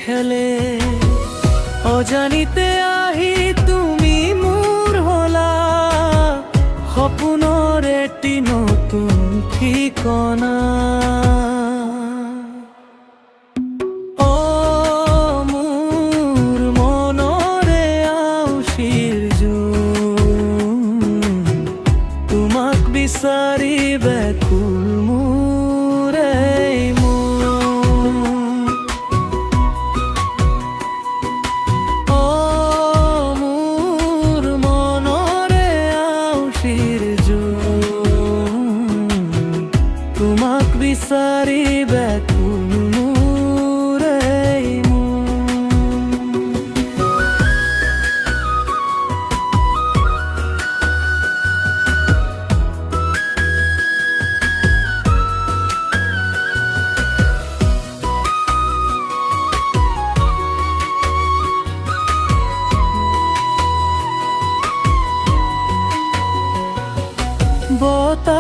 খেলে অজানিতে আহি তুমি মোৰ হলা সপোনৰ এটি নতুন ঠিকনা অ মোৰ মনৰে আউসীৰ জোন তোমাক বিচাৰি ব্যাকুল মোৰ এই মন অ মোৰ মনৰে আউসীৰ জোন তোমাক বিচাৰি ব্যাকুল মোৰ এই মন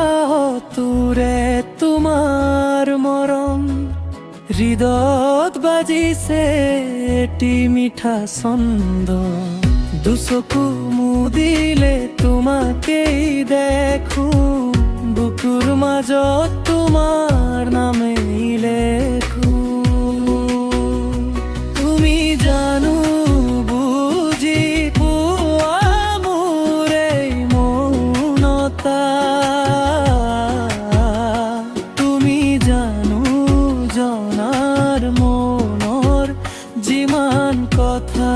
বতাহতোৰে তোমাৰ মৰম হৃদয়ত বাজিছে এটি মিঠা ছন্দ দুচকু মুদিলে তোমাকেই দেখো বুকুৰ মাজত তোমাৰ নামেই লেখো তুমি জানো বুজি পোৱা মোৰ এই মৌনতা তুমি জানো জনাৰ মনৰ যিমান কথা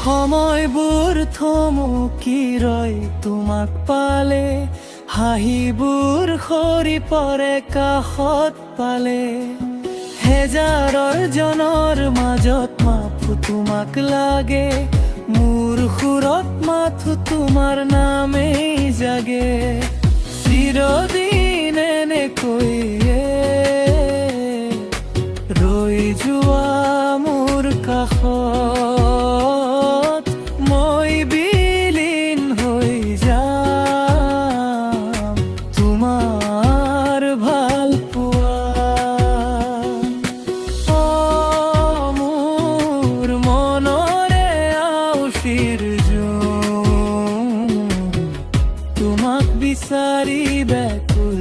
সময়বোৰ থমকি ৰয় তোমাক পালে হাঁহিবোৰ সৰি পৰে কাষত পালে হেজাৰৰ জনৰ মাজত মাথো তোমাক লাগে মোৰ সুৰত মাথো তোমাৰ নামেই জাগে চিৰদিন এনেকৈয়ে ৰৈ যোৱা মোৰ কাষত মই বিলীন হৈ যাম তোমাৰ ভাল পোৱা অ মোৰ মনৰে আউসীৰ জোন তোমাক বিচাৰি ব্যাকুল